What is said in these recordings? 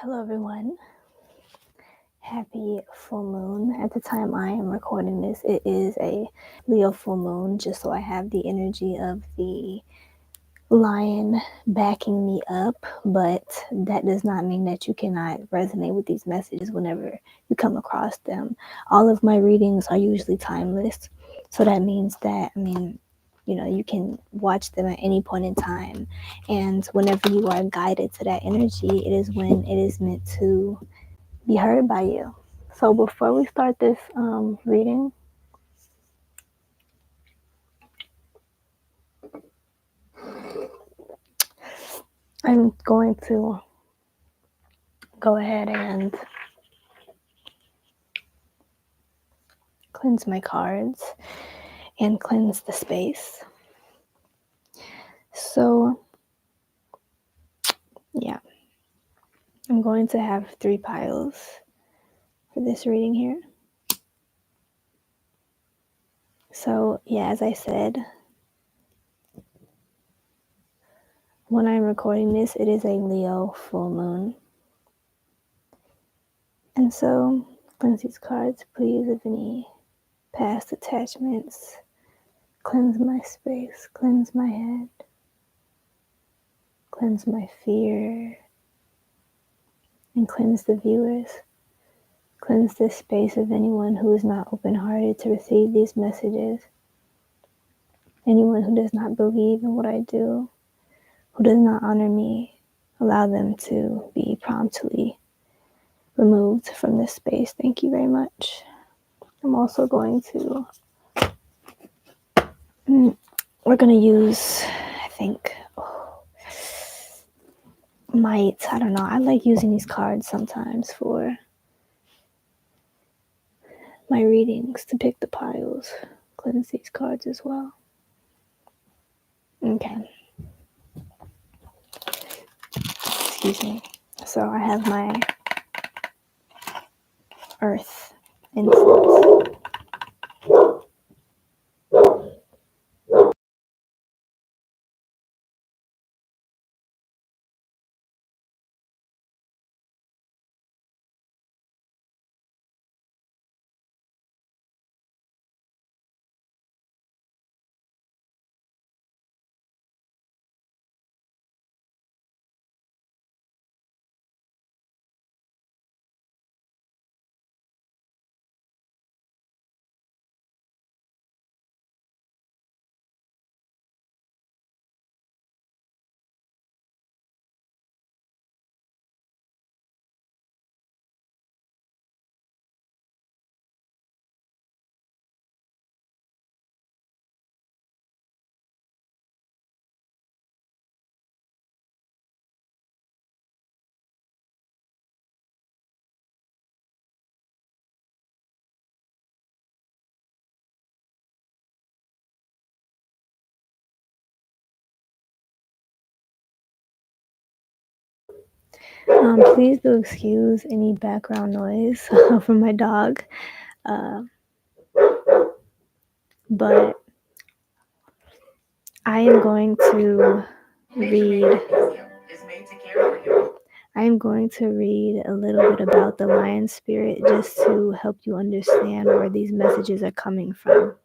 Hello everyone. Happy full moon. At the time I am recording this, it is a Leo full moon, just so I have the energy of the lion backing me up, but that does not mean that you cannot resonate with these messages whenever you come across them. All of my readings are usually timeless, so that means that, you can watch them at any point in time, and whenever you are guided to that energy, it is when it is meant to be heard by you. So before we start this reading, I'm going to go ahead and cleanse my cards and cleanse the space. So, yeah, I'm going to have 3 piles for this reading here. So, yeah, as I said, when I'm recording this, it is a Leo full moon. And so, cleanse these cards, please, of any past attachments. Cleanse my space, cleanse my head, cleanse my fear, and cleanse the viewers. Cleanse this space of anyone who is not open-hearted to receive these messages. Anyone who does not believe in what I do, who does not honor me, allow them to be promptly removed from this space. Thank you very much. I'm also going to, we're going to use, I think, I don't know. I like using these cards sometimes for my readings to pick the piles. Cleanse these cards as well. Okay. Excuse me. So I have my earth incense. Please do excuse any background noise from my dog. But I am going to read. I am going to read a little bit about the lion spirit just to help you understand where these messages are coming from.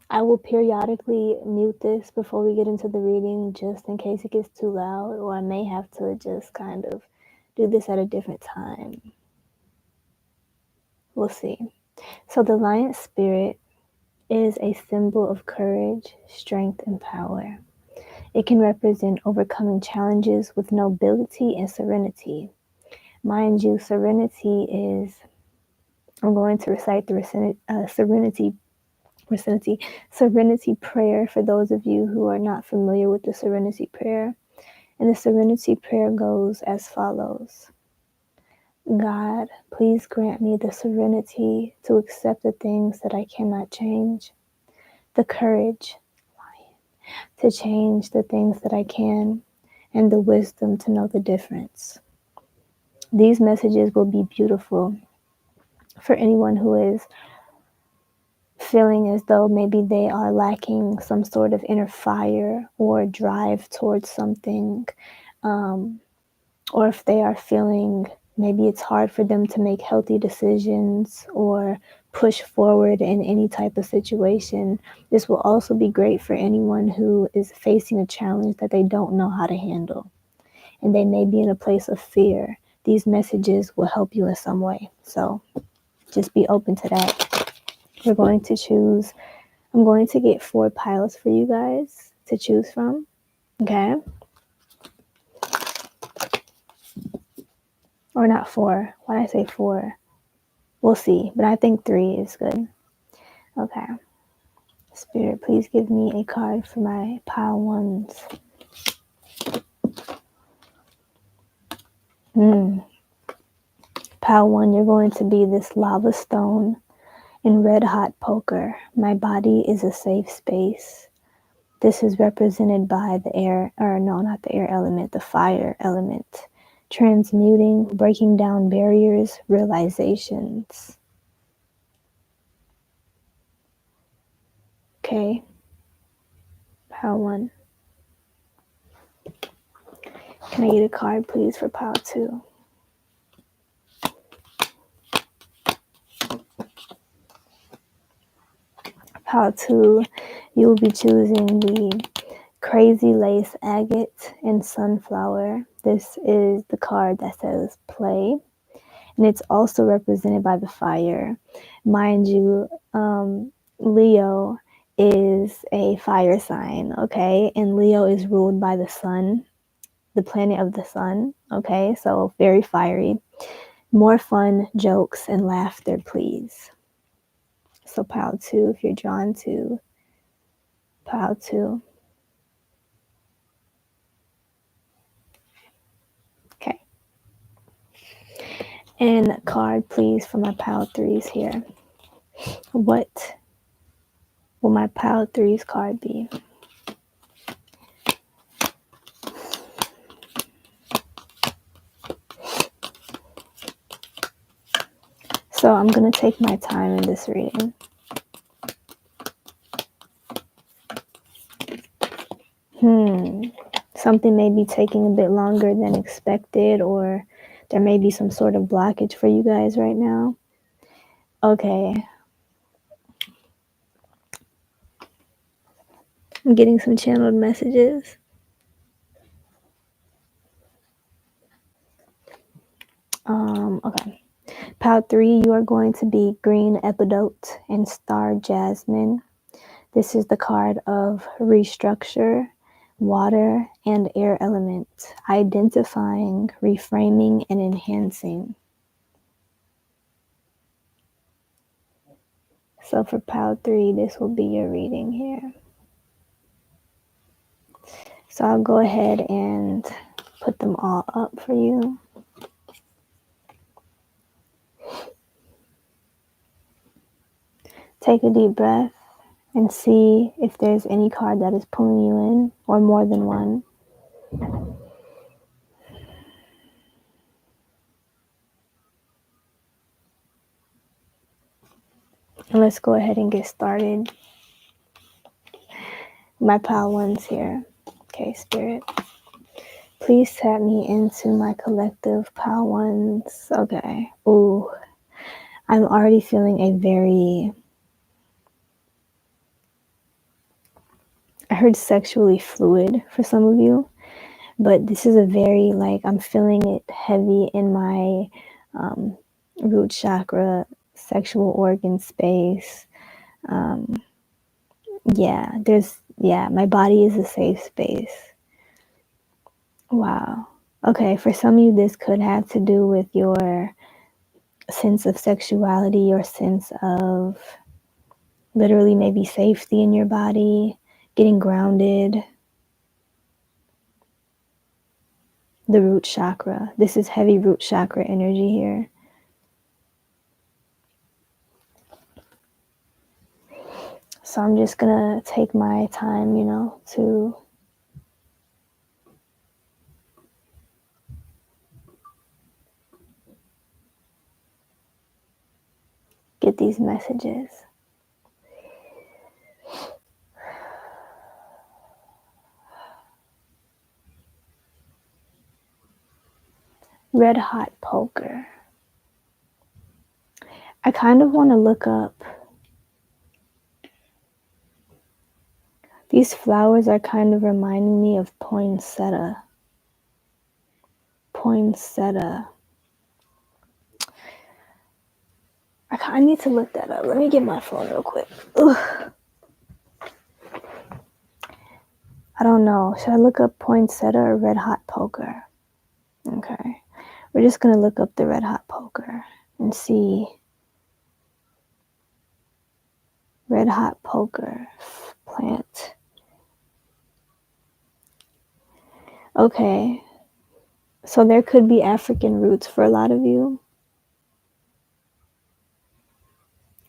I will periodically mute this before we get into the reading just in case it gets too loud, or I may have to just kind of do this at a different time. We'll see. So the lion spirit is a symbol of courage, strength, and power. It can represent overcoming challenges with nobility and serenity. Mind you, serenity is, I'm going to recite the serenity prayer for those of you who are not familiar with the serenity prayer. And the serenity prayer goes as follows. God, please grant me the serenity to accept the things that I cannot change, the courage to change the things that I can, and the wisdom to know the difference. These messages will be beautiful for anyone who is feeling as though maybe they are lacking some sort of inner fire or drive towards something, or if they are feeling maybe it's hard for them to make healthy decisions or push forward in any type of situation. This will also be great for anyone who is facing a challenge that they don't know how to handle, and they may be in a place of fear. These messages will help you in some way. So just be open to that. I'm going to get 4 piles for you guys to choose from. Okay. Or not 4. Why did I say 4? We'll see. But I think 3 is good. Okay. Spirit, please give me a card for my pile 1s. Pile 1, you're going to be this lava stone in red hot poker. My body is a safe space. This is represented by the air, or no, not the air element, the fire element. Transmuting, breaking down barriers, realizations. Okay. Pile 1. Can I get a card, please, for pile 2? Pile 2, you will be choosing the Crazy Lace Agate and Sunflower. This is the card that says play, and it's also represented by the fire. Mind you, Leo is a fire sign, okay? And Leo is ruled by the sun, the planet of the sun, okay? So very fiery. More fun, jokes, and laughter, please. So pile 2, if you're drawn to pile 2. Okay. And a card, please, for my pile 3s here. What will my pile 3's card be? So I'm going to take my time in this reading. Something may be taking a bit longer than expected, or there may be some sort of blockage for you guys right now. Okay. I'm getting some channeled messages. Okay. Pile 3, you are going to be Green Epidote and Star Jasmine. This is the card of restructure, water, and air element, identifying, reframing, and enhancing. So for pile 3, this will be your reading here. So I'll go ahead and put them all up for you. Take a deep breath and see if there's any card that is pulling you in, or more than one. And let's go ahead and get started. My pile 1s here. Okay, Spirit. Please tap me into my collective pile 1s. Okay. Ooh. I'm already feeling I heard sexually fluid for some of you, but this is a very, I'm feeling it heavy in my root chakra, sexual organ space. My body is a safe space. Wow. Okay, for some of you, this could have to do with your sense of sexuality, your sense of literally maybe safety in your body, getting grounded. The root chakra. This is heavy root chakra energy here. So I'm just gonna take my time, to get these messages. Red hot poker. I kind of want to look up. These flowers are kind of reminding me of poinsettia. Poinsettia. I need to look that up. Let me get my phone real quick. Ugh. I don't know. Should I look up poinsettia or red hot poker? Okay. We're just going to look up the red hot poker and see. Red hot poker plant. Okay. So there could be African roots for a lot of you,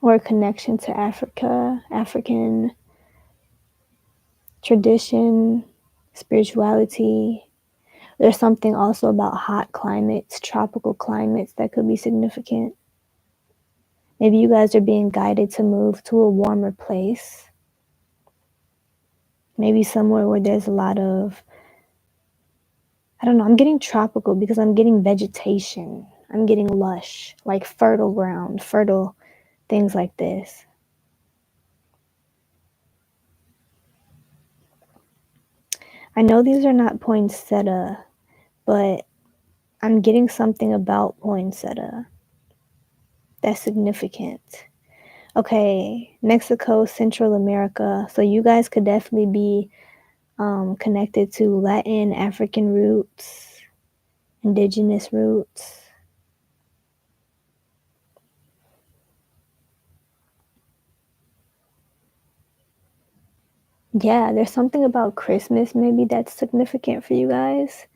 or a connection to Africa, African tradition, spirituality. There's something also about hot climates, tropical climates that could be significant. Maybe you guys are being guided to move to a warmer place. Maybe somewhere where there's a lot of, I don't know, I'm getting tropical because I'm getting vegetation. I'm getting lush, like fertile ground, fertile things like this. I know these are not poinsettia, but I'm getting something about poinsettia that's significant. Okay, Mexico, Central America. So you guys could definitely be connected to Latin, African roots, indigenous roots. Yeah, there's something about Christmas maybe that's significant for you guys.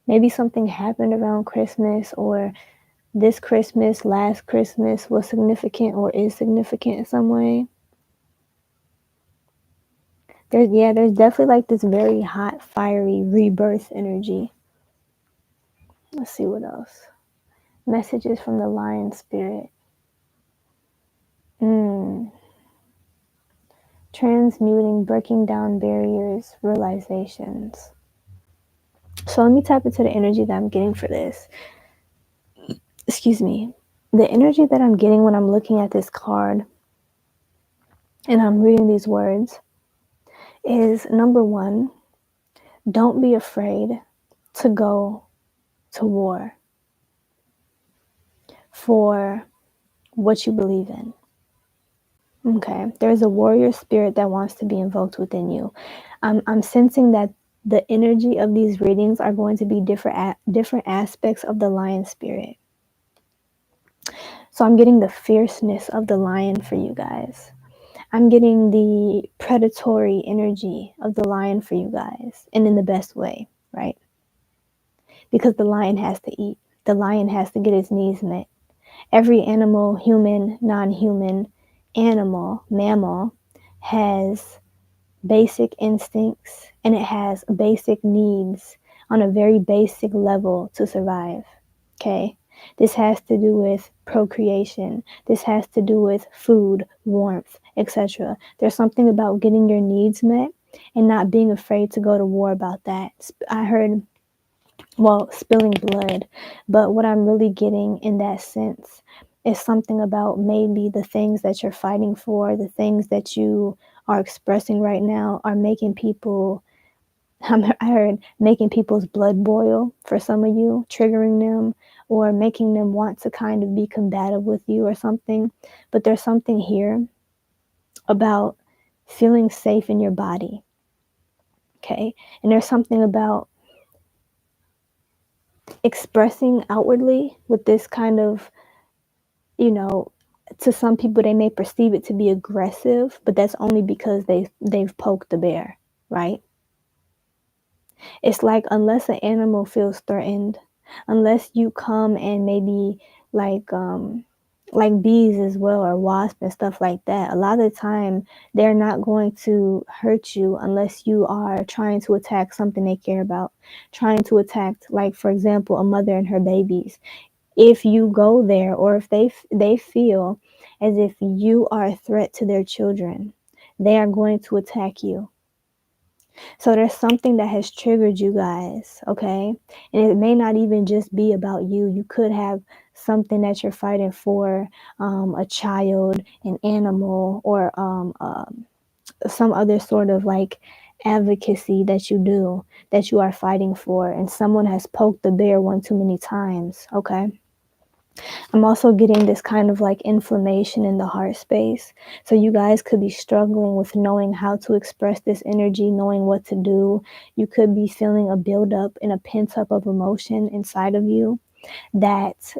Maybe something happened around Christmas, or this Christmas, last Christmas was significant or is significant in some way. There's definitely like this very hot, fiery rebirth energy. Let's see what else. Messages from the lion spirit. Transmuting, breaking down barriers, realizations. So let me tap into the energy that I'm getting for this. Excuse me. The energy that I'm getting when I'm looking at this card and I'm reading these words is, number one, don't be afraid to go to war for what you believe in. Okay, there's a warrior spirit that wants to be invoked within you. I'm sensing that the energy of these readings are going to be different aspects of the lion spirit. So I'm getting the fierceness of the lion for you guys. I'm getting the predatory energy of the lion for you guys, and in the best way, right? Because the lion has to eat. The lion has to get his needs met. Every animal, human, non-human, animal, mammal, has basic instincts and it has basic needs on a very basic level to survive. Okay? This has to do with procreation. This has to do with food, warmth, etc. There's something about getting your needs met and not being afraid to go to war about that. I heard, spilling blood, but what I'm really getting in that sense is something about maybe the things that you're fighting for, the things that you are expressing right now are making people, I heard, making people's blood boil for some of you, triggering them or making them want to kind of be combative with you or something. But there's something here about feeling safe in your body. Okay. And there's something about expressing outwardly with this kind of, you know, to some people they may perceive it to be aggressive, but that's only because they've poked the bear, right? It's like unless an animal feels threatened, unless you come and maybe like like bees as well, or wasps and stuff like that, a lot of the time they're not going to hurt you unless you are trying to attack something they care about, trying to attack, like for example, a mother and her babies. If you go there, or if they feel as if you are a threat to their children, they are going to attack you. So there's something that has triggered you guys, okay? And it may not even just be about you. You could have something that you're fighting for, a child, an animal, or some other sort of like advocacy that you do, that you are fighting for, and someone has poked the bear one too many times, okay? I'm also getting this kind of like inflammation in the heart space. So you guys could be struggling with knowing how to express this energy, knowing what to do. You could be feeling a buildup and a pent up of emotion inside of you that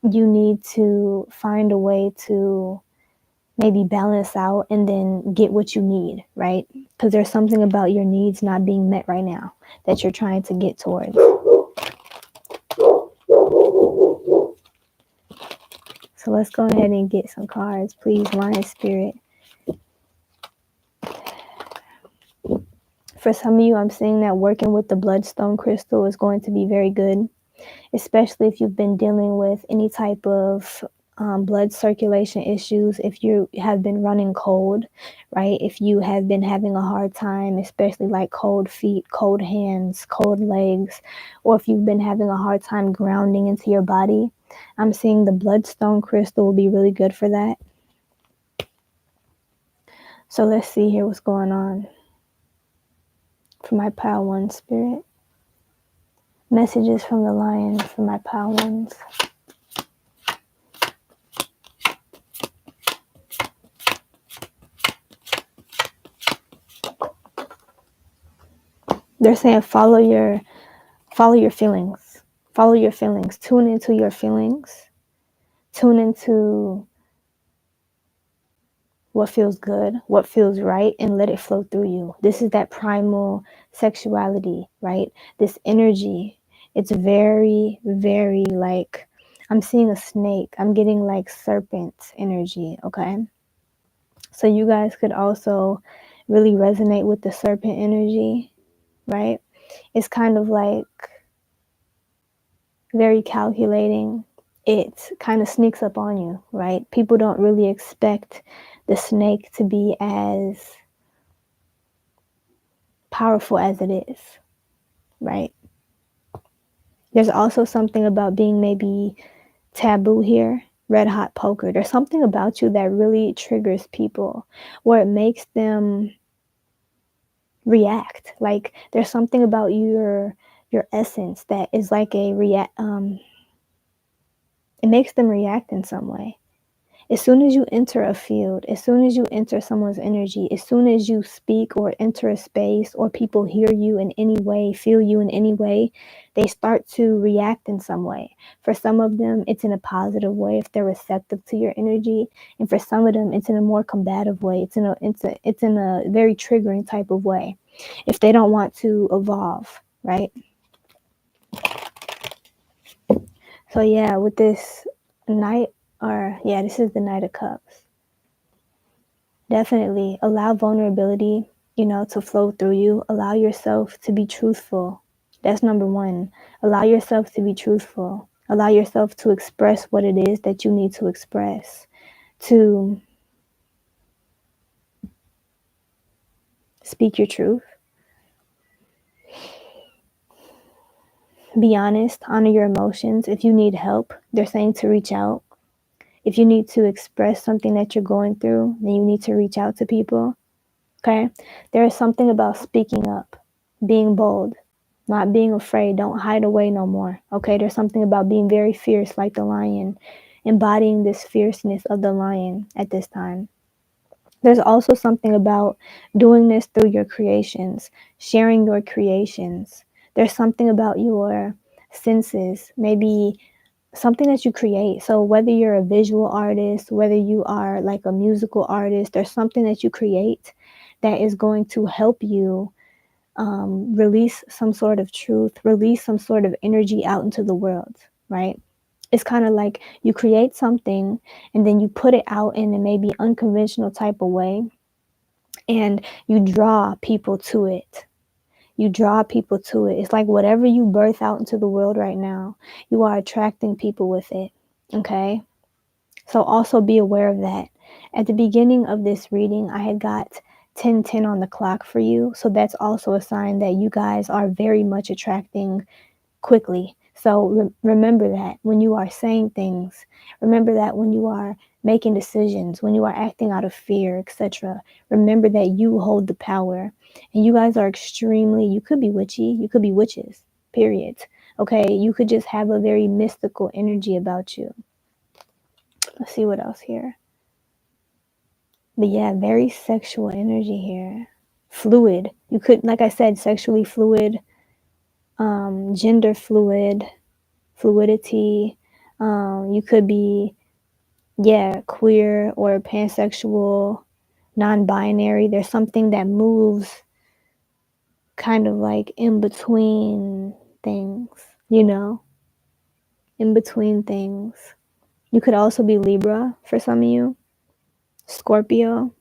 you need to find a way to maybe balance out and then get what you need, right? Because there's something about your needs not being met right now that you're trying to get towards. So let's go ahead and get some cards, please, Lion Spirit. For some of you, I'm seeing that working with the bloodstone crystal is going to be very good, especially if you've been dealing with any type of blood circulation issues, if you have been running cold, right? If you have been having a hard time, especially like cold feet, cold hands, cold legs, or if you've been having a hard time grounding into your body, I'm seeing the bloodstone crystal will be really good for that. So let's see here what's going on for my pile one spirit. Messages from the lion for my pile ones. They're saying follow your feelings. Follow your feelings. Tune into your feelings. Tune into what feels good, what feels right, and let it flow through you. This is that primal sexuality, right? This energy. It's very, very like, I'm seeing a snake. I'm getting like serpent energy, okay? So you guys could also really resonate with the serpent energy, right? It's kind of like very calculating. It kind of sneaks up on you, right? People don't really expect the snake to be as powerful as it is, right? There's also something about being maybe taboo here, red hot poker. There's something about you that really triggers people, where it makes them react. Like there's something about your essence that is like a it makes them react in some way. As soon as you enter a field, as soon as you enter someone's energy, as soon as you speak or enter a space, or people hear you in any way, feel you in any way, they start to react in some way. For some of them, it's in a positive way if they're receptive to your energy, and for some of them, it's in a more combative way. It's in a very triggering type of way if they don't want to evolve, right? So yeah, with this Knight, or yeah, this is the Knight of Cups. Definitely allow vulnerability, to flow through you. Allow yourself to be truthful. That's number one. Allow yourself to be truthful. Allow yourself to express what it is that you need to express. To speak your truth. Be honest. Honor your emotions. If you need help, they're saying to reach out. If you need to express something that you're going through, then you need to reach out to people. Okay? There is something about speaking up, being bold, not being afraid. Don't hide away no more. Okay? There's something about being very fierce like the lion, embodying this fierceness of the lion at this time. There's also something about doing this through your creations, sharing your creations. There's something about your senses, maybe something that you create. So whether you're a visual artist, whether you are like a musical artist, there's something that you create that is going to help you release some sort of truth, release some sort of energy out into the world, right? It's kind of like you create something and then you put it out in a maybe unconventional type of way, and you draw people to it. You draw people to it. It's like whatever you birth out into the world right now, you are attracting people with it. Okay? So also be aware of that. At the beginning of this reading, I had got 10:10 on the clock for you. So that's also a sign that you guys are very much attracting quickly. So remember that when you are saying things, remember that when you are making decisions, when you are acting out of fear, etc. Remember that you hold the power. And you guys are extremely, you could be witchy, you could be witches, period. Okay, you could just have a very mystical energy about you. Let's see what else here. But yeah, very sexual energy here. Fluid. You could, like I said, sexually fluid, gender fluid, fluidity. You could be, yeah, queer or pansexual, non-binary. There's something that moves kind of like in between things, you know, in between things. You could also be Libra for some of you, Scorpio.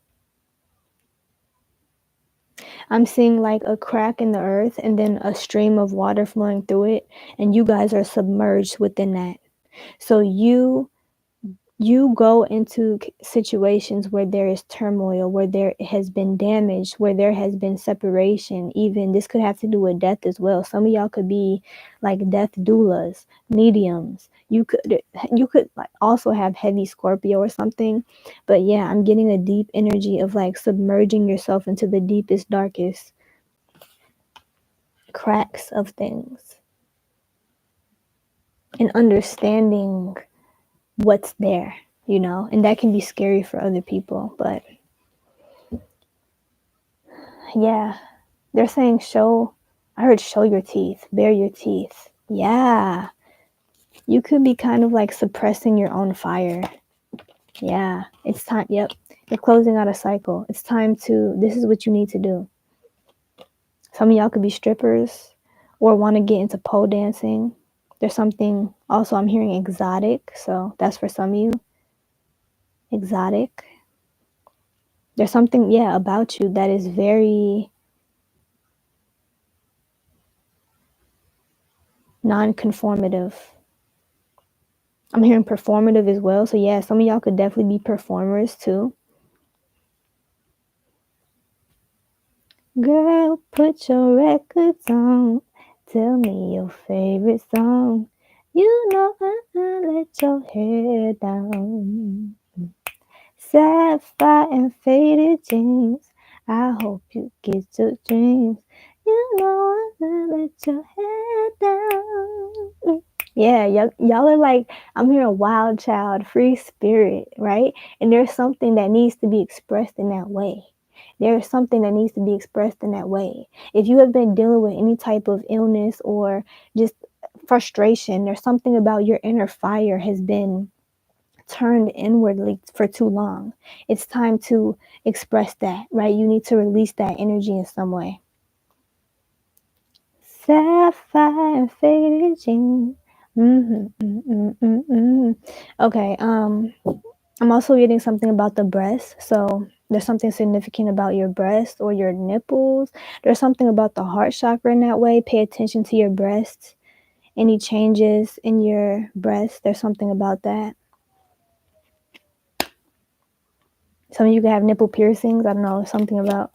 I'm seeing like a crack in the earth and then a stream of water flowing through it, and you guys are submerged within that. So you go into situations where there is turmoil, where there has been damage, where there has been separation. Even this could have to do with death as well. Some of y'all could be like death doulas, mediums. You could like also have heavy Scorpio or something. But yeah, I'm getting a deep energy of like submerging yourself into the deepest, darkest cracks of things and understanding what's there, you know, and that can be scary for other people. But yeah, they're saying I heard show your teeth, bare your teeth. Yeah, you could be kind of like suppressing your own fire. Yeah, it's time. Yep, you're closing out a cycle. It's time this is what you need to do. Some of y'all could be strippers or want to get into pole dancing. There's something also, I'm hearing exotic, so that's for some of you. Exotic. There's something, yeah, about you that is very non-conformative. I'm hearing performative as well. So yeah, some of y'all could definitely be performers too. Girl, put your records on. Tell me your favorite song. You know I let your hair down. Sapphire and faded jeans. I hope you get your dreams. You know I let your hair down. Yeah, y'all are like, I'm hearing wild child, free spirit, right? And there's something that needs to be expressed in that way. There's something that needs to be expressed in that way. If you have been dealing with any type of illness or just frustration, there's something about your inner fire has been turned inwardly for too long. It's time to express that, right? You need to release that energy in some way. Sapphire and faded jeans. Okay, I'm also getting something about the breast. So there's something significant about your breast or your nipples. There's something about the heart chakra in that way. Pay attention to your breast. Any changes in your breast, there's something about that. Some of you can have nipple piercings. I don't know, something about.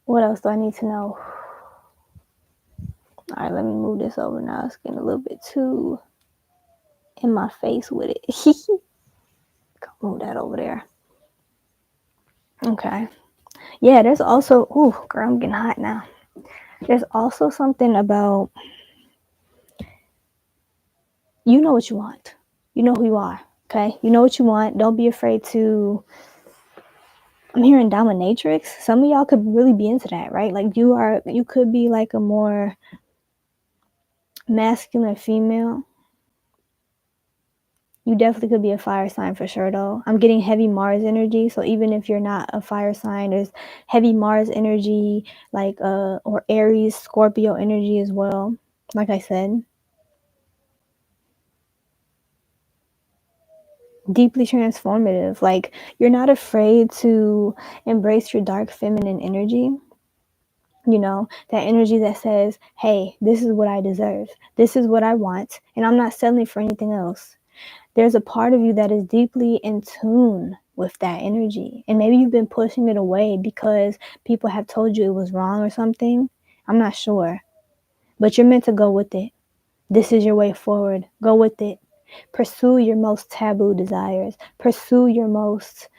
What else do I need to know? All right, let me move this over now. It's getting a little bit too in my face with it. Move that over there. Okay. Yeah, there's also, girl, I'm getting hot now. There's also something about, you know what you want. You know who you are. Okay, you know what you want. Don't be afraid to. I'm hearing dominatrix. Some of y'all could really be into that, right? Like you could be like a more masculine female. You definitely could be a fire sign for sure, though. I'm getting heavy Mars energy, so even if you're not a fire sign, there's heavy Mars energy, like or Aries, Scorpio energy as well. Like I said, deeply transformative. Like you're not afraid to embrace your dark feminine energy. You know, that energy that says, hey, this is what I deserve. This is what I want, and I'm not settling for anything else. There's a part of you that is deeply in tune with that energy. And maybe you've been pushing it away because people have told you it was wrong or something. I'm not sure. But you're meant to go with it. This is your way forward. Go with it. Pursue your most taboo desires. Pursue your most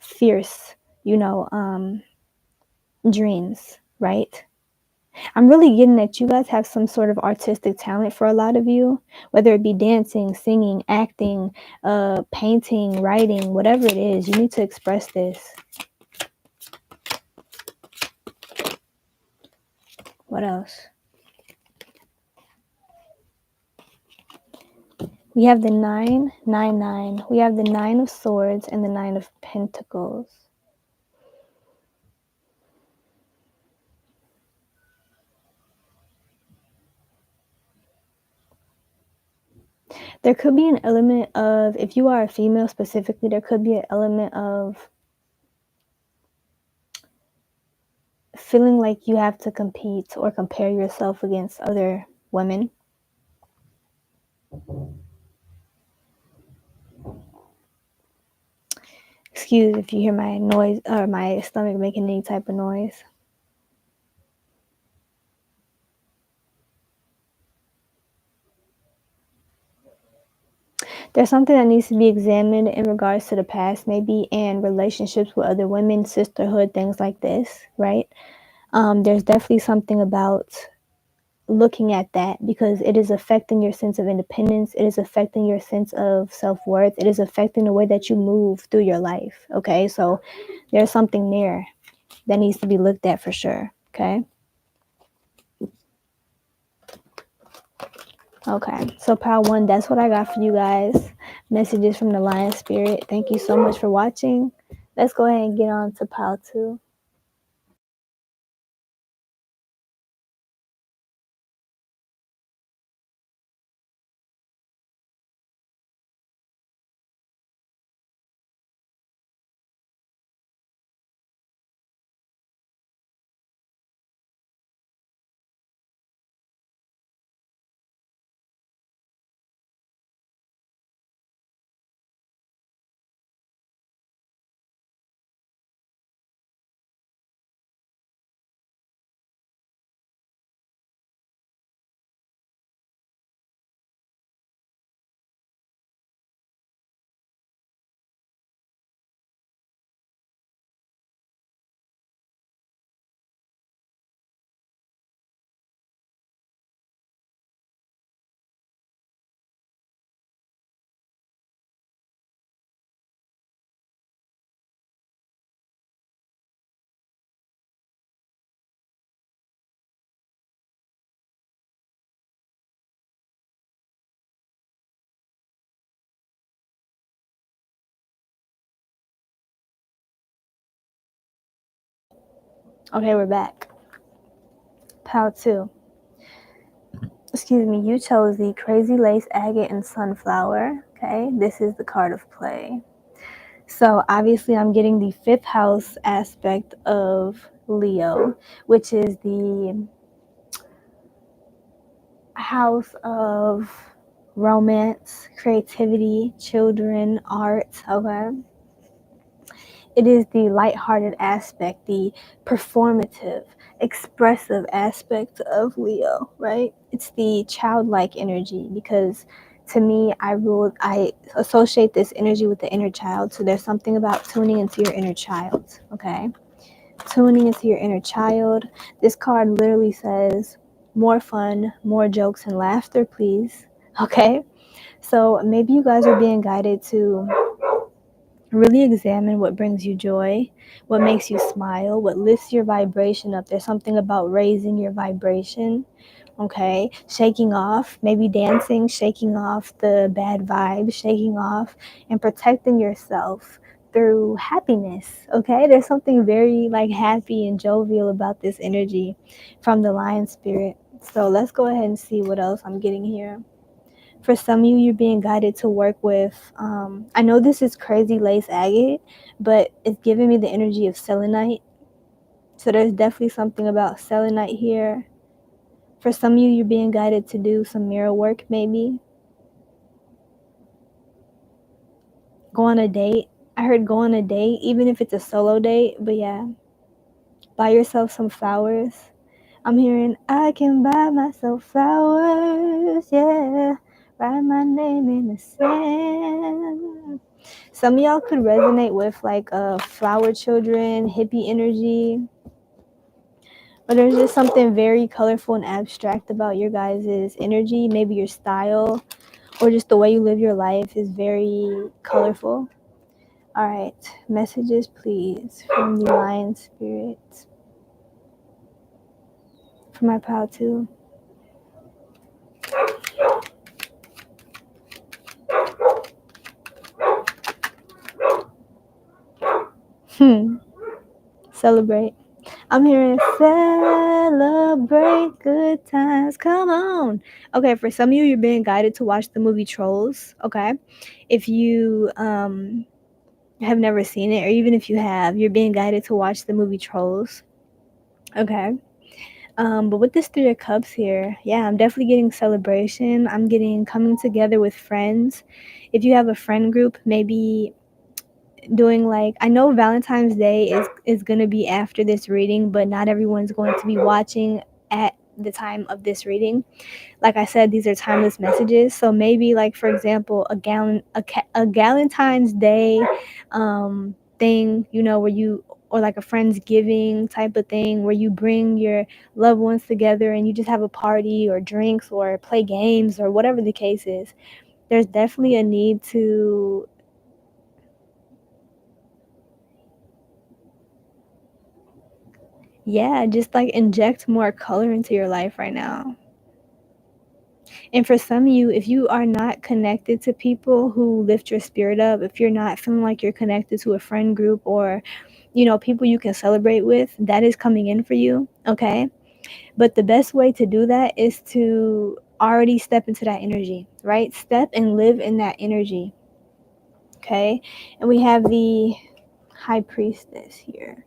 fierce, dreams, right? I'm really getting that you guys have some sort of artistic talent for a lot of you, whether it be dancing, singing, acting, painting, writing, whatever it is, you need to express this. What else? We have the 999. We have the 9 of Swords and the 9 of Pentacles. There could be an element of, if you are a female specifically, there could be an element of feeling like you have to compete or compare yourself against other women. Excuse if you hear my noise or my stomach making any type of noise. There's something that needs to be examined in regards to the past, maybe, and relationships with other women, sisterhood, things like this, right? There's definitely something about looking at that because it is affecting your sense of independence. It is affecting your sense of self-worth. It is affecting the way that you move through your life, okay? So there's something there that needs to be looked at for sure, okay? Okay, so pile 1, that's what I got for you guys. Messages from the Lion Spirit. Thank you so much for watching. Let's go ahead and get on to pile 2. Okay, we're back. Pile 2. Excuse me, you chose the Crazy Lace, Agate, and Sunflower. Okay, this is the card of play. So obviously I'm getting the 5th house aspect of Leo, which is the house of romance, creativity, children, art, okay? It is the lighthearted aspect, the performative, expressive aspect of Leo, right? It's the childlike energy because to me, I associate this energy with the inner child. So there's something about tuning into your inner child, okay? Tuning into your inner child. This card literally says, more fun, more jokes and laughter, please. Okay? So maybe you guys are being guided to really examine what brings you joy, what makes you smile, what lifts your vibration up. There's something about raising your vibration, okay? Shaking off, maybe dancing, shaking off the bad vibes, shaking off and protecting yourself through happiness, okay? There's something very like happy and jovial about this energy from the lion spirit. So let's go ahead and see what else I'm getting here. For some of you, you're being guided to work with, I know this is crazy lace agate, but it's giving me the energy of selenite. So there's definitely something about selenite here. For some of you, you're being guided to do some mirror work, maybe. Go on a date. I heard go on a date, even if it's a solo date, but yeah. Buy yourself some flowers. I'm hearing, I can buy myself flowers, yeah. Write my name in the sand. Some of y'all could resonate with like flower children, hippie energy. But there's just something very colorful and abstract about your guys' energy. Maybe your style or just the way you live your life is very colorful. All right, messages please from the lion spirit. For my pal too. Celebrate. I'm hearing celebrate good times. Come on. Okay, for some of you, you're being guided to watch the movie Trolls. Okay. If you have never seen it, or even if you have, you're being guided to watch the movie Trolls. Okay. But with this Three of Cups here, yeah, I'm definitely getting celebration. I'm getting coming together with friends. If you have a friend group, maybe doing like, I know Valentine's Day is going to be after this reading, but not everyone's going to be watching at the time of this reading. Like I said, these are timeless messages. So maybe like, for example, a Galentine's Day thing, you know, where you, or like a Friendsgiving type of thing where you bring your loved ones together and you just have a party or drinks or play games or whatever the case is. There's definitely a need to just like inject more color into your life right now. And for some of you, if you are not connected to people who lift your spirit up, if you're not feeling like you're connected to a friend group or, you know, people you can celebrate with, that is coming in for you, okay? But the best way to do that is to already step into that energy, right? Step and live in that energy, okay? And we have the High Priestess here.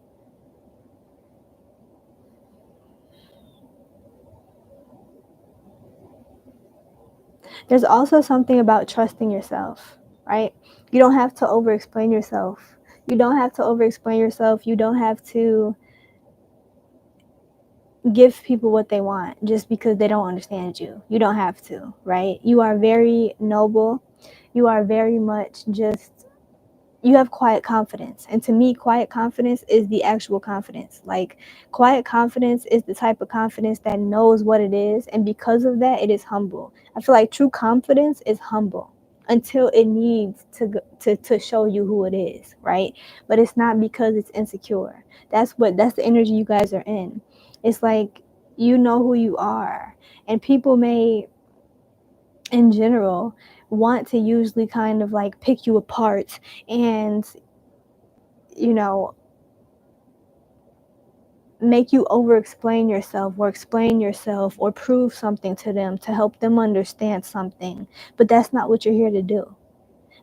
There's also something about trusting yourself, right? You don't have to over-explain yourself. You don't have to over-explain yourself. You don't have to give people what they want just because they don't understand you. You don't have to, right? You are very noble. You are very much just, you have quiet confidence. And to me, quiet confidence is the actual confidence. Like, quiet confidence is the type of confidence that knows what it is. And because of that, it is humble. I feel like true confidence is humble until it needs to show you who it is, right? But it's not because it's insecure. That's the energy you guys are in. It's like, you know who you are. And people may, in general, want to usually kind of like pick you apart and, you know, make you over explain yourself or explain yourself or prove something to them to help them understand something. But that's not what you're here to do.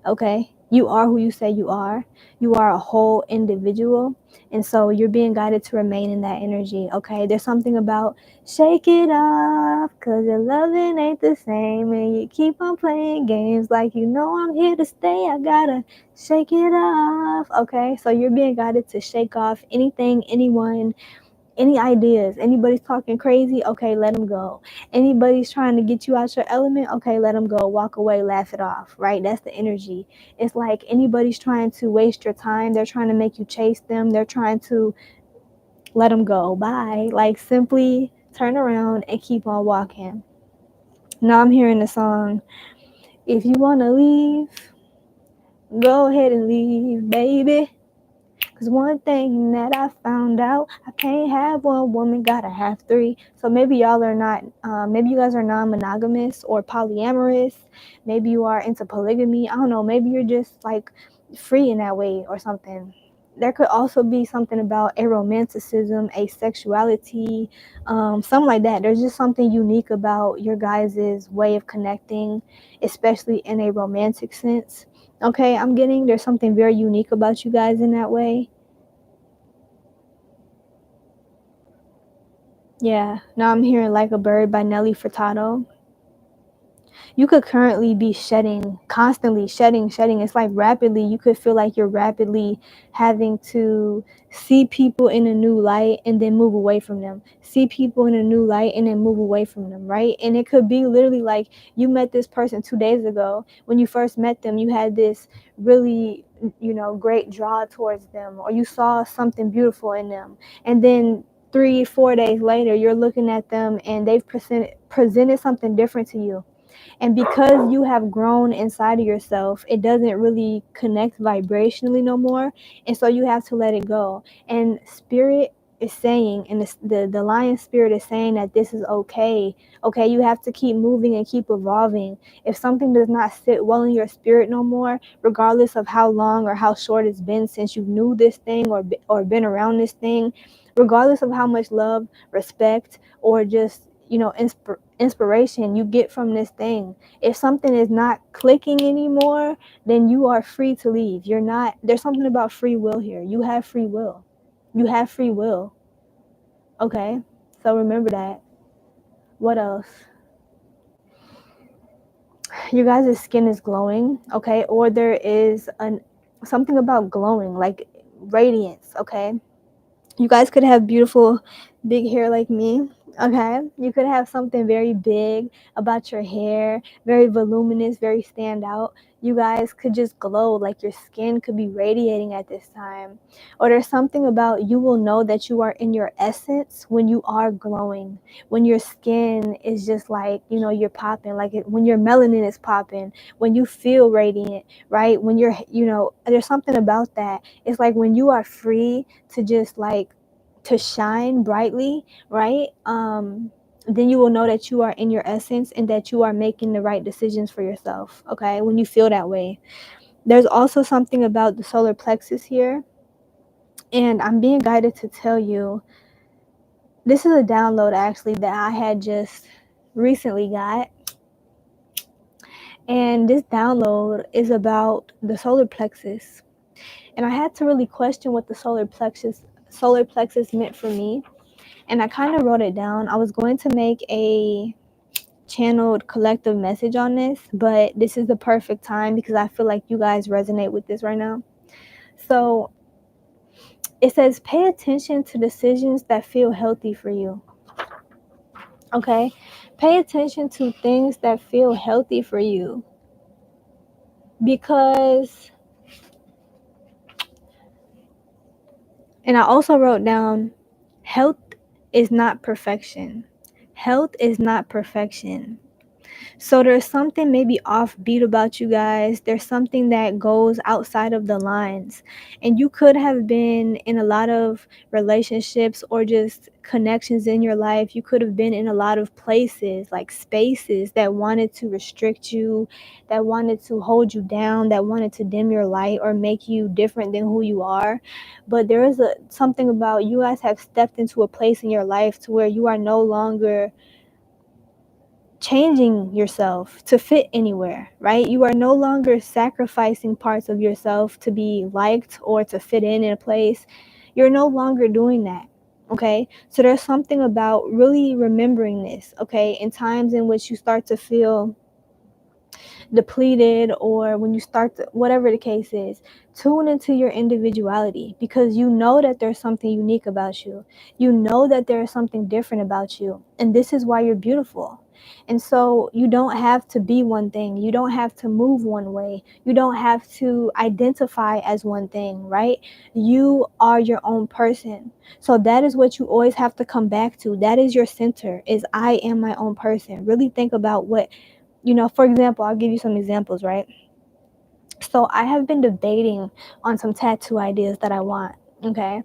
Okay? You are who you say you are. You are a whole individual. And so you're being guided to remain in that energy. Okay? There's something about shake it off, cause your loving ain't the same. And you keep on playing games like you know I'm here to stay. I gotta shake it off. Okay? So you're being guided to shake off anything, anyone, any ideas. Anybody's talking crazy, okay, let them go. Anybody's trying to get you out your element, okay, let them go. Walk away, laugh it off, right? That's the energy. It's like anybody's trying to waste your time. They're trying to make you chase them. They're trying to let them go. Bye. Like, simply turn around and keep on walking. Now I'm hearing the song, If you wanna leave, go ahead and leave, baby. Cause one thing that I found out, I can't have one woman, gotta have three. So maybe y'all are not, maybe you guys are non-monogamous or polyamorous. Maybe you are into polygamy. I don't know. Maybe you're just like free in that way or something. There could also be something about aromanticism, asexuality, something like that. There's just something unique about your guys' way of connecting, especially in a romantic sense. Okay, I'm getting there's something very unique about you guys in that way. Yeah, now I'm hearing Like a Bird by Nelly Furtado. You could currently be shedding, constantly shedding. It's like rapidly, you could feel like you're rapidly having to see people in a new light and then move away from them. See people in a new light and then move away from them, right? And it could be literally like you met this person 2 days ago. When you first met them, you had this really, great draw towards them, or you saw something beautiful in them. And then 3, 4 days later, you're looking at them and they've presented something different to you, and because you have grown inside of yourself, it doesn't really connect vibrationally no more. And so you have to let it go. And spirit is saying, and the lion spirit is saying that this is okay. Okay, you have to keep moving and keep evolving. If something does not sit well in your spirit no more, regardless of how long or how short it's been since you knew this thing or been around this thing, regardless of how much love, respect, or just inspiration you get from this thing, if something is not clicking anymore, then you are free to leave. You're not, there's something about free will here. You have free will. You have free will. Okay, so remember that. What else? Your guys' skin is glowing. Okay, or there is something about glowing, like radiance. Okay, you guys could have beautiful big hair like me. Okay, you could have something very big about your hair, very voluminous, very stand out. You guys could just glow, like your skin could be radiating at this time. Or there's something about, you will know that you are in your essence when you are glowing, when your skin is just like, you're popping, like when your melanin is popping, when you feel radiant, right? When you're, there's something about that. It's like when you are free to just like to shine brightly, right? Then you will know that you are in your essence and that you are making the right decisions for yourself. Okay, when you feel that way. There's also something about the solar plexus here, and I'm being guided to tell you, this is a download actually that I had just recently got. And this download is about the solar plexus. And I had to really question what the solar plexus meant for me. And I kind of wrote it down. I was going to make a channeled collective message on this, but this is the perfect time because I feel like you guys resonate with this right now. So it says, pay attention to decisions that feel healthy for you. Okay, pay attention to things that feel healthy for you, because, and I also wrote down, health is not perfection. Health is not perfection. So there's something maybe offbeat about you guys. There's something that goes outside of the lines. And you could have been in a lot of relationships or just connections in your life. You could have been in a lot of places, like spaces that wanted to restrict you, that wanted to hold you down, that wanted to dim your light or make you different than who you are. But there is something about, you guys have stepped into a place in your life to where you are no longer changing yourself to fit anywhere, right? You are no longer sacrificing parts of yourself to be liked or to fit in a place. You're no longer doing that. Okay, so there's something about really remembering this, okay, in times in which you start to feel depleted, or when you start to, whatever the case is, tune into your individuality, because you know that there's something unique about you. You know that there is something different about you, and this is why you're beautiful. And so you don't have to be one thing. You don't have to move one way. You don't have to identify as one thing, right? You are your own person. So that is what you always have to come back to. That is your center, is I am my own person. Really think about For example, I'll give you some examples, right? So I have been debating on some tattoo ideas that I want. Okay,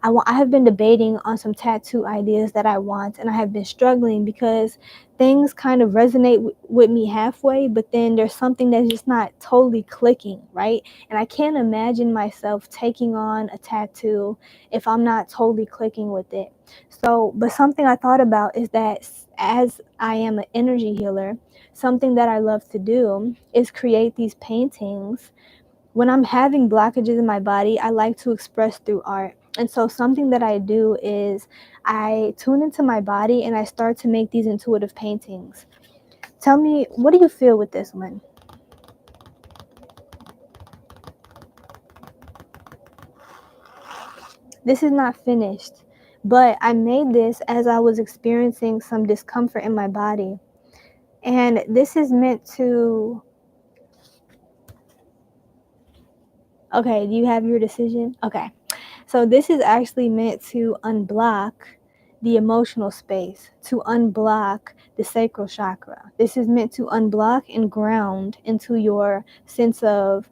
I have been debating on some tattoo ideas that I want, and I have been struggling because things kind of resonate with me halfway, but then there's something that's just not totally clicking, right? And I can't imagine myself taking on a tattoo if I'm not totally clicking with it. So, but something I thought about is that as I am an energy healer, something that I love to do is create these paintings. When I'm having blockages in my body, I like to express through art. And so something that I do is I tune into my body and I start to make these intuitive paintings. Tell me, what do you feel with this one? This is not finished, but I made this as I was experiencing some discomfort in my body. And this is meant to, okay, do you have your decision? Okay. So this is actually meant to unblock the emotional space, to unblock the sacral chakra. This is meant to unblock and ground into your sense of,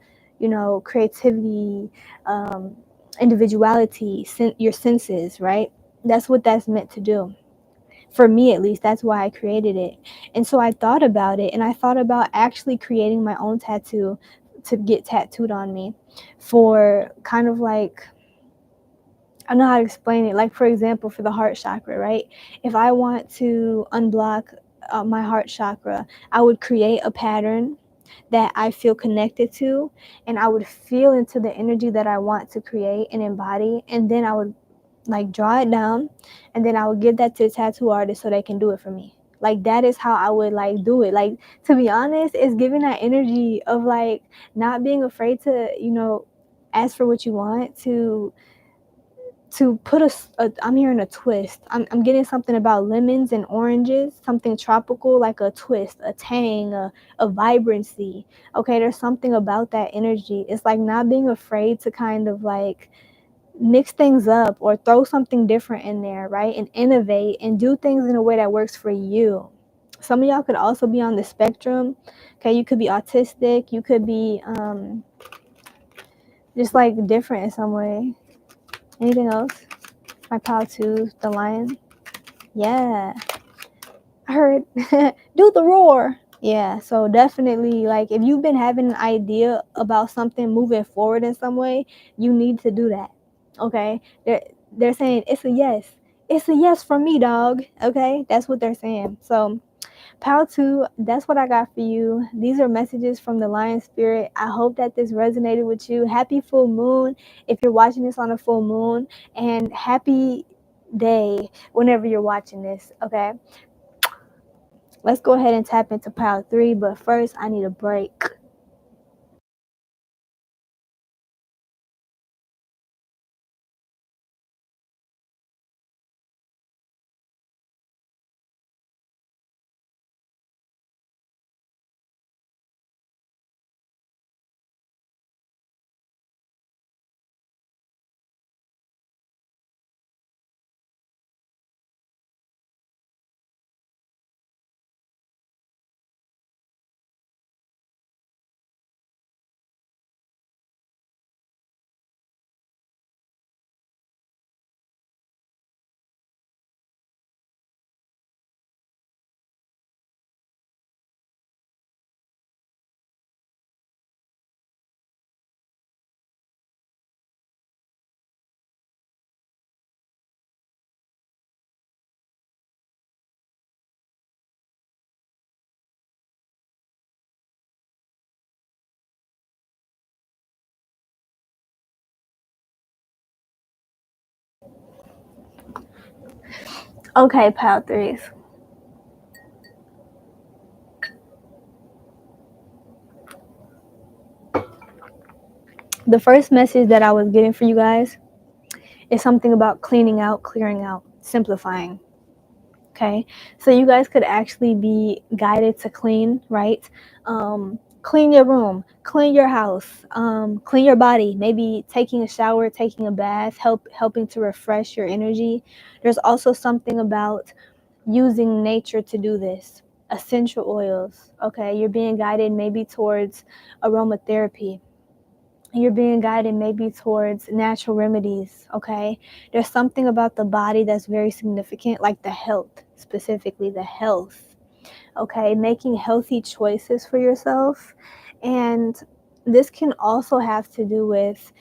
creativity, individuality, your senses, right? That's what that's meant to do. For me, at least, that's why I created it. And so I thought about it, and I thought about actually creating my own tattoo to get tattooed on me for kind of like, I don't know how to explain it. Like, for example, for the heart chakra, right? If I want to unblock my heart chakra, I would create a pattern that I feel connected to, and I would feel into the energy that I want to create and embody, and then I would like draw it down, and then I would give that to the tattoo artist so they can do it for me. Like, that is how I would like do it. Like, to be honest, it's giving that energy of like not being afraid to, ask for what you want, to put I'm hearing a twist. I'm getting something about lemons and oranges, something tropical, like a twist, a tang, a vibrancy. Okay, there's something about that energy. It's like not being afraid to kind of like mix things up or throw something different in there, right? And innovate and do things in a way that works for you. Some of y'all could also be on the spectrum. Okay, you could be autistic, you could be just like different in some way. Anything else? My pal too, the lion. Yeah, I heard. Do the roar. Yeah, so definitely, like, if you've been having an idea about something moving forward in some way, you need to do that. Okay, they're saying it's a yes. It's a yes from me, dog. Okay, that's what they're saying. So, Pal 2, that's what I got for you. These are messages from the Lion Spirit. I hope that this resonated with you. Happy full moon if you're watching this on a full moon, and happy day whenever you're watching this. Okay, let's go ahead and tap into Pal 3, but first I need a break. Okay, Pal 3s. The first message that I was getting for you guys is something about cleaning out, clearing out, simplifying. Okay, so you guys could actually be guided to clean, right? Clean your room, clean your house, clean your body, maybe taking a shower, taking a bath, helping to refresh your energy. There's also something about using nature to do this. essential oils. Okay, you're being guided maybe towards aromatherapy. You're being guided maybe towards natural remedies. Okay, there's something about the body that's very significant, like the health, specifically the health. Okay, making healthy choices for yourself. And this can also have to do with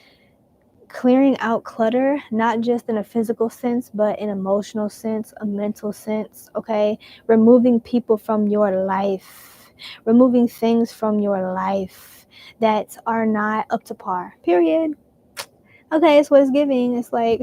clearing out clutter, not just in a physical sense, but in emotional sense, a mental sense. Okay, removing people from your life, removing things from your life that are not up to par, period. Okay, it's what it's giving. It's like,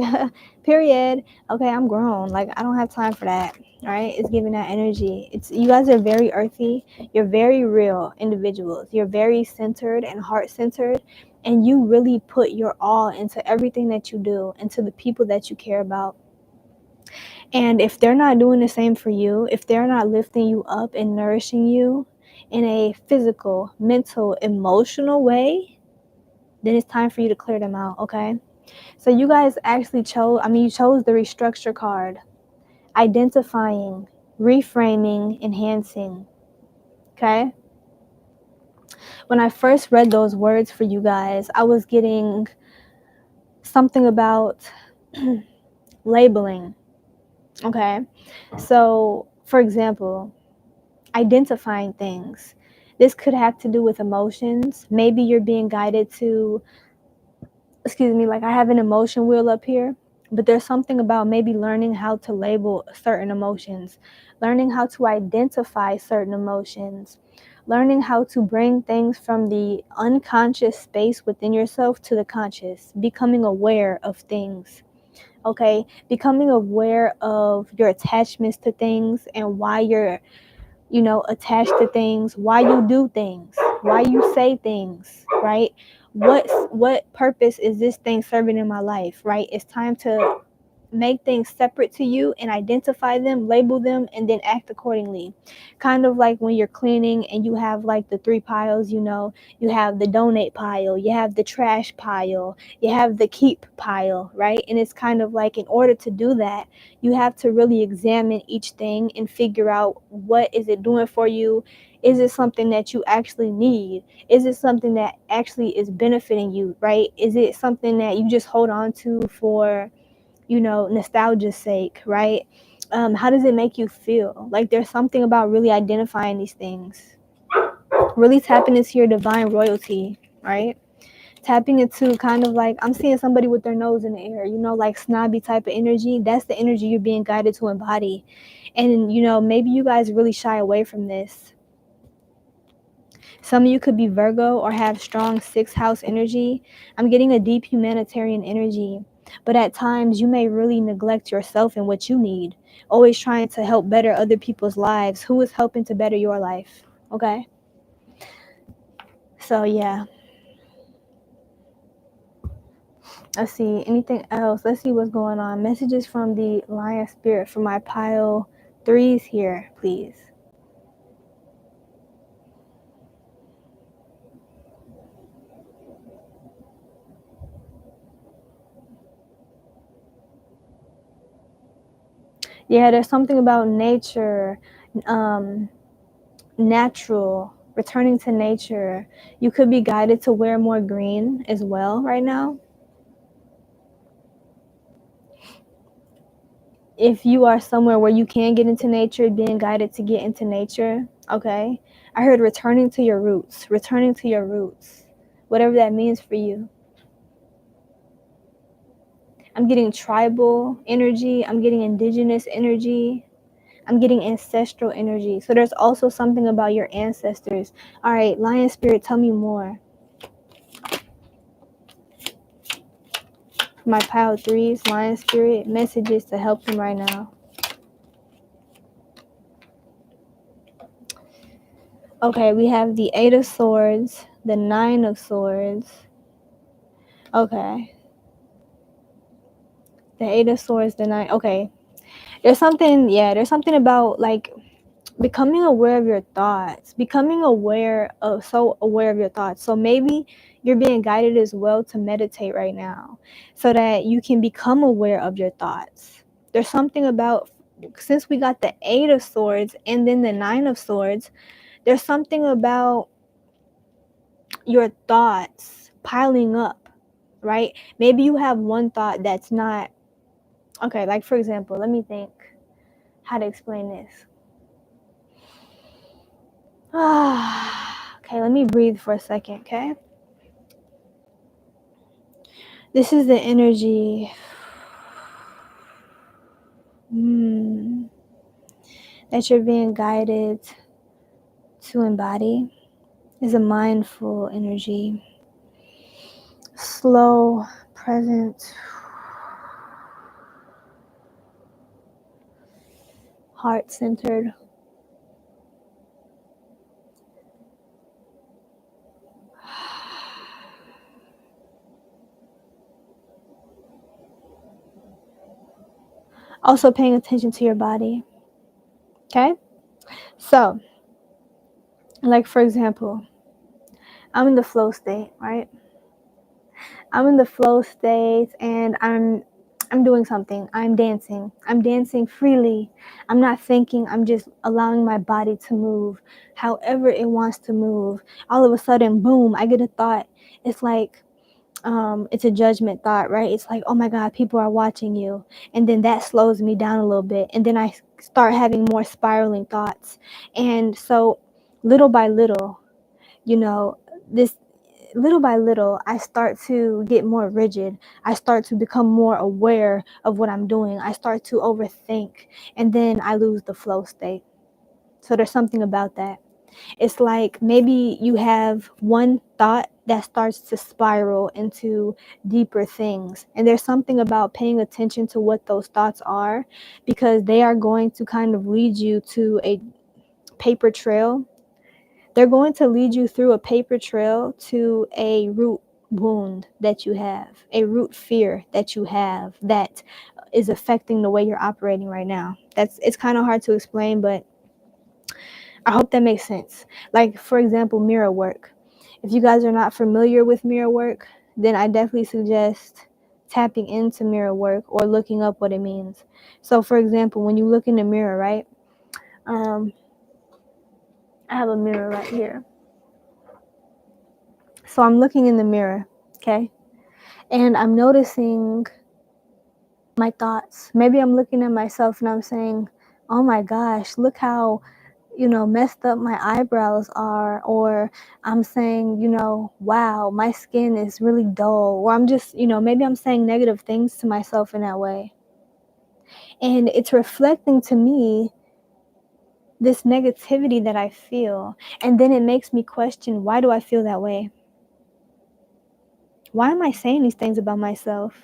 period. Okay, I'm grown. Like, I don't have time for that. Right? It's giving that energy. It's, you guys are very earthy. You're very real individuals. You're very centered and heart centered, and you really put your all into everything that you do, into the people that you care about. And if they're not doing the same for you, if they're not lifting you up and nourishing you in a physical, mental, emotional way, then it's time for you to clear them out. Okay. So you guys actually chose, you chose the restructure card. Identifying, reframing, enhancing. Okay? When I first read those words for you guys, I was getting something about labeling. Okay? So, for example, identifying things. This could have to do with emotions. Maybe you're being guided to, like I have an emotion wheel up here, but there's something about maybe learning how to label certain emotions, learning how to identify certain emotions, learning how to bring things from the unconscious space within yourself to the conscious, becoming aware of things. Okay, becoming aware of your attachments to things and why you're attached to things, why you do things, why you say things, right? What purpose is this thing serving in my life, right? It's time to make things separate to you and identify them, label them, and then act accordingly. Kind of like when you're cleaning and you have like the three piles, you have the donate pile, you have the trash pile, you have the keep pile, right? And it's kind of like, in order to do that, you have to really examine each thing and figure out, what is it doing for you? Is it something that you actually need? Is it something that actually is benefiting you, right? Is it something that you just hold on to for nostalgia's sake, right? How does it make you feel? Like, there's something about really identifying these things, really tapping into your divine royalty, right? Tapping into, kind of like, I'm seeing somebody with their nose in the air, like snobby type of energy. That's the energy you're being guided to embody. And maybe you guys really shy away from this. Some of you could be Virgo or have strong sixth house energy. I'm getting a deep humanitarian energy. But at times, you may really neglect yourself and what you need. Always trying to help better other people's lives. Who is helping to better your life? Okay? So, yeah. Let's see. Anything else? Let's see what's going on. Messages from the Lion Spirit for my pile 3s here, please. Yeah, there's something about nature, natural, returning to nature. You could be guided to wear more green as well right now. If you are somewhere where you can get into nature, being guided to get into nature, okay? I heard returning to your roots, whatever that means for you. I'm getting tribal energy. I'm getting indigenous energy. I'm getting ancestral energy. So there's also something about your ancestors. All right, Lion Spirit, tell me more. My pile 3s, Lion Spirit, messages to help them right now. Okay, we have the 8 of Swords, the 9 of Swords. Okay. The 8 of Swords, the 9. Okay. There's something about like becoming aware of your thoughts, so aware of your thoughts. So maybe you're being guided as well to meditate right now so that you can become aware of your thoughts. There's something about since we got the 8 of Swords and then the 9 of Swords, there's something about your thoughts piling up, right? Maybe you have one thought that's not okay. Like, for example, let me think how to explain this. Okay, let me breathe for a second, okay? This is the energy that you're being guided to embody. Is a mindful energy, slow, present, heart-centered. Also paying attention to your body, okay? So, like, for example, I'm in the flow state, right? I'm in the flow state and I'm doing something. I'm dancing. I'm dancing freely. I'm not thinking. I'm just allowing my body to move however it wants to move. All of a sudden, boom, I get a thought. It's like it's a judgment thought, right? It's like, oh my God, people are watching you. And then that slows me down a little bit. And then I start having more spiraling thoughts. And so little by little, you know, this little by little, I start to get more rigid. I start to become more aware of what I'm doing. I start to overthink, and then I lose the flow state. So there's something about that. It's like maybe you have one thought that starts to spiral into deeper things. And there's something about paying attention to what those thoughts are, because they are going to kind of lead you to a paper trail. They're going to lead you through a paper trail to a root wound that you have, a root fear that you have that is affecting the way you're operating right now. It's kind of hard to explain, but I hope that makes sense. Like, for example, mirror work. If you guys are not familiar with mirror work, then I definitely suggest tapping into mirror work or looking up what it means. So, for example, when you look in the mirror, right? I have a mirror right here. So I'm looking in the mirror, okay? And I'm noticing my thoughts. Maybe I'm looking at myself and I'm saying, oh my gosh, look how, messed up my eyebrows are. Or I'm saying, wow, my skin is really dull. Or I'm just, maybe I'm saying negative things to myself in that way. And it's reflecting to me this negativity that I feel. And then it makes me question, why do I feel that way? Why am I saying these things about myself?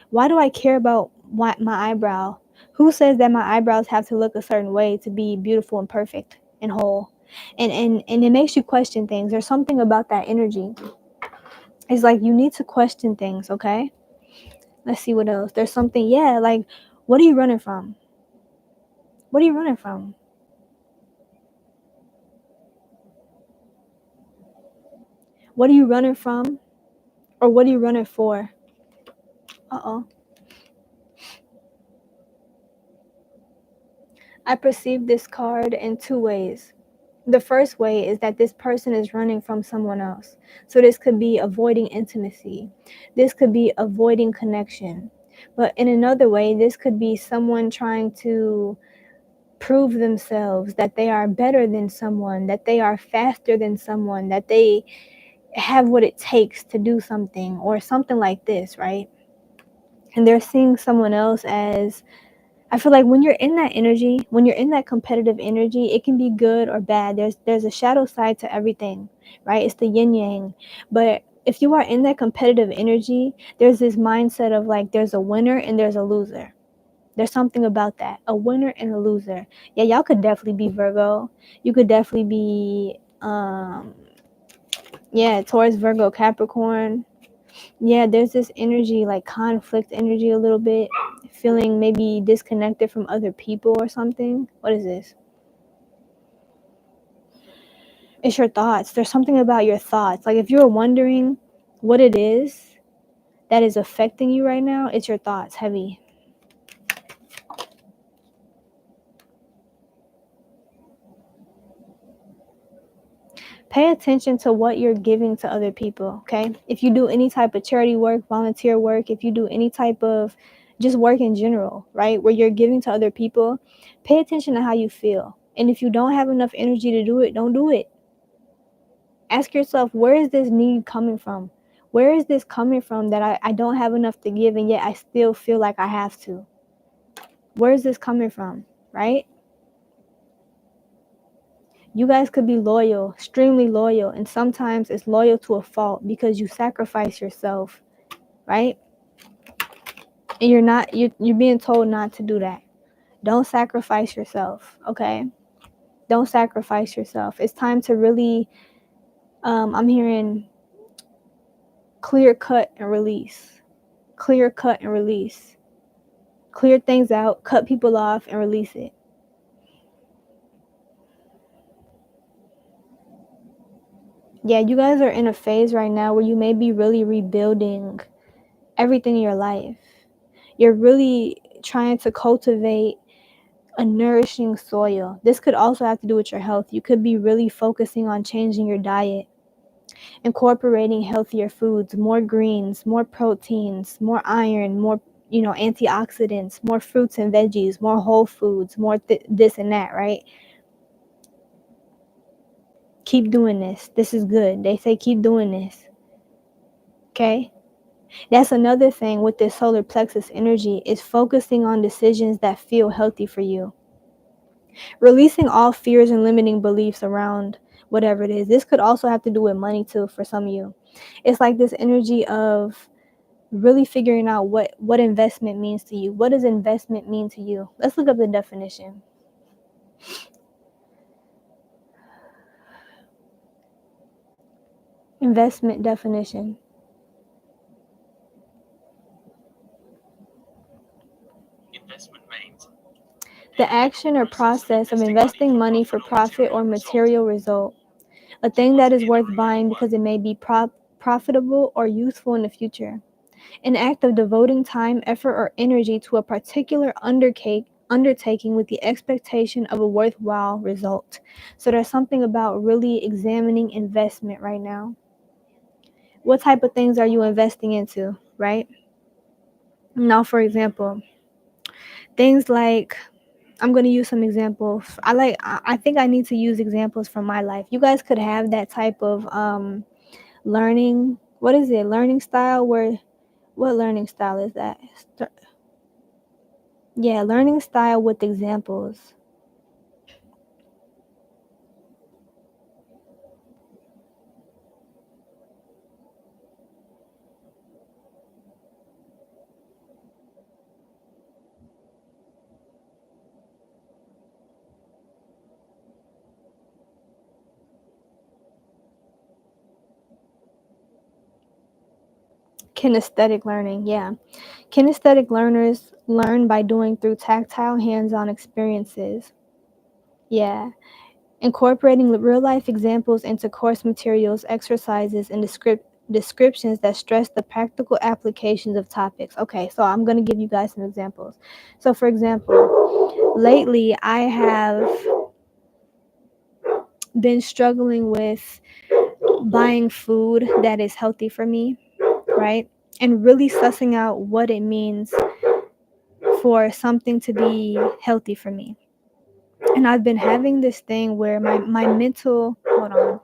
Why do I care about my eyebrow? Who says that my eyebrows have to look a certain way to be beautiful and perfect and whole? And it makes you question things. There's something about that energy. It's like you need to question things, okay? Let's see what else. There's something, like, what are you running from? What are you running from? What are you running from? Or what are you running for? Uh-oh. I perceive this card in two ways. The first way is that this person is running from someone else. So this could be avoiding intimacy. This could be avoiding connection. But in another way, this could be someone trying to prove themselves that they are better than someone, that they are faster than someone, that they have what it takes to do something or something like this, right? And they're seeing someone else as, I feel like when you're in that energy, when you're in that competitive energy, it can be good or bad. There's a shadow side to everything, right? It's the yin yang. But if you are in that competitive energy, there's this mindset of like there's a winner and there's a loser. There's something about that. A winner and a loser. Yeah, y'all could definitely be Virgo. You could definitely be Taurus, Virgo, Capricorn. Yeah, there's this energy, like conflict energy a little bit, feeling maybe disconnected from other people or something. What is this? It's your thoughts. There's something about your thoughts. Like if you're wondering what it is that is affecting you right now, it's your thoughts, heavy. Pay attention to what you're giving to other people, okay? If you do any type of charity work, volunteer work, if you do any type of just work in general, right, where you're giving to other people, pay attention to how you feel. And if you don't have enough energy to do it, don't do it. Ask yourself, where is this need coming from? Where is this coming from that I don't have enough to give and yet I still feel like I have to? Where is this coming from, right? You guys could be loyal, extremely loyal, and sometimes it's loyal to a fault because you sacrifice yourself, right? And you're being told not to do that. Don't sacrifice yourself, okay? Don't sacrifice yourself. It's time to really I'm hearing clear cut and release. Clear cut and release. Clear things out, cut people off and release it. Yeah, you guys are in a phase right now where you may be really rebuilding everything in your life. You're really trying to cultivate a nourishing soil. This could also have to do with your health. You could be really focusing on changing your diet, incorporating healthier foods, more greens, more proteins, more iron, more, antioxidants, more fruits and veggies, more whole foods, more this and that, right? Keep doing this. This is good. They say keep doing this. Okay? That's another thing with this solar plexus energy is focusing on decisions that feel healthy for you. Releasing all fears and limiting beliefs around whatever it is. This could also have to do with money too for some of you. It's like this energy of really figuring out what investment means to you. What does investment mean to you? Let's look up the definition. Investment definition. Investment means The action or process of investing money for profit or material result. A thing that is worth buying because it may be profitable or useful in the future. An act of devoting time, effort, or energy to a particular undertaking with the expectation of a worthwhile result. So there's something about really examining investment right now. What type of things are you investing into, right? Now, for example, things like I'm going to use some examples. I think I need to use examples from my life. You guys could have that type of learning. What is it? Learning style where what learning style is that? Yeah, learning style with examples. Kinesthetic learning, yeah. Kinesthetic learners learn by doing through tactile hands-on experiences. Yeah. Incorporating real life examples into course materials, exercises, and descriptions that stress the practical applications of topics. Okay, so I'm going to give you guys some examples. So, for example, lately I have been struggling with buying food that is healthy for me, right? And really sussing out what it means for something to be healthy for me. And I've been having this thing where my mental, hold on.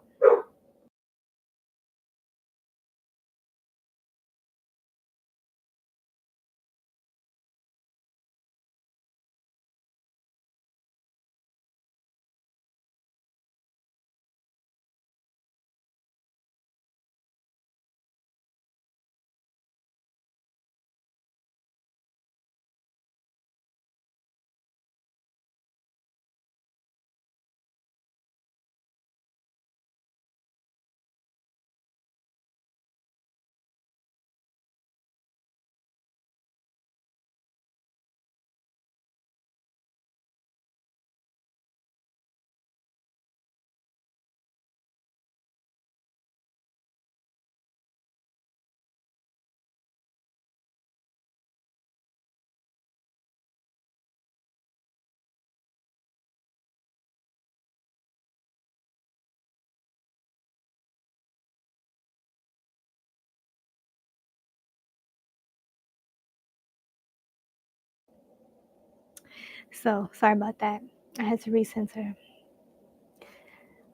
So, sorry about that. I had to recenter.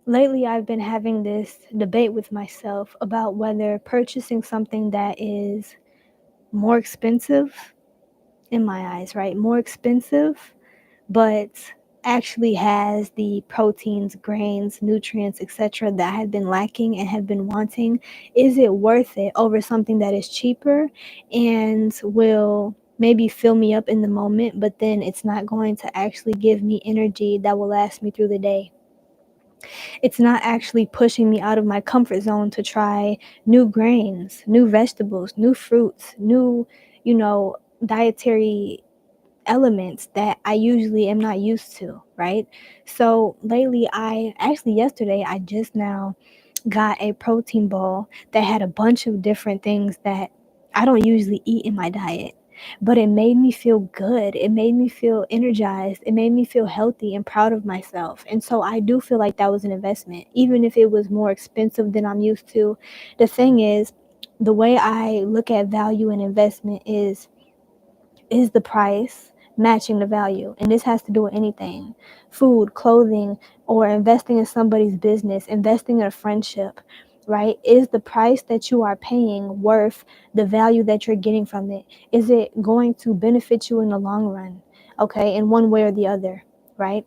Lately, I've been having this debate with myself about whether purchasing something that is more expensive in my eyes, right? More expensive, but actually has the proteins, grains, nutrients, etc. that I have been lacking and have been wanting. Is it worth it over something that is cheaper and will maybe fill me up in the moment, but then it's not going to actually give me energy that will last me through the day? It's not actually pushing me out of my comfort zone to try new grains, new vegetables, new fruits, new, dietary elements that I usually am not used to, right? So lately, yesterday, I just now got a protein bowl that had a bunch of different things that I don't usually eat in my diet. But it made me feel good. It made me feel energized. It made me feel healthy and proud of myself. And so I do feel like that was an investment, even if it was more expensive than I'm used to. The thing is, the way I look at value and investment is the price matching the value? And this has to do with anything: food, clothing, or investing in somebody's business, investing in a friendship, right? Is the price that you are paying worth the value that you're getting from it? Is it going to benefit you in the long run? Okay, in one way or the other, right?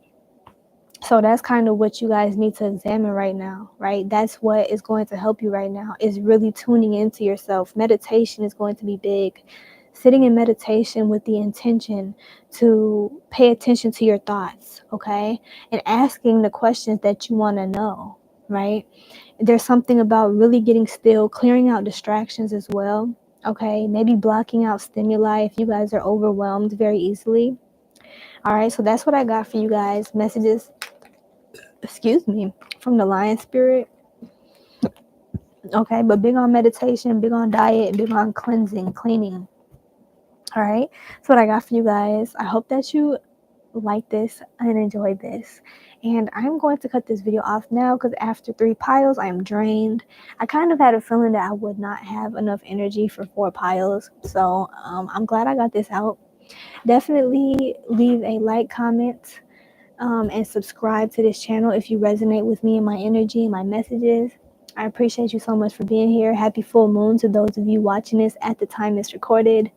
So that's kind of what you guys need to examine right now, right? That's what is going to help you right now, is really tuning into yourself. Meditation is going to be big. Sitting in meditation with the intention to pay attention to your thoughts, okay? And asking the questions that you want to know, right? There's something about really getting still, clearing out distractions as well, okay? Maybe blocking out stimuli if you guys are overwhelmed very easily. All right, so that's what I got for you guys. Messages, excuse me, from the lion spirit. Okay, but big on meditation, big on diet, big on cleansing, cleaning. All right, that's what I got for you guys. I hope that you like this and enjoy this. And I'm going to cut this video off now because after 3 piles, I am drained. I kind of had a feeling that I would not have enough energy for 4 piles. So I'm glad I got this out. Definitely leave a like, comment, and subscribe to this channel if you resonate with me and my energy and my messages. I appreciate you so much for being here. Happy full moon to those of you watching this at the time it's recorded.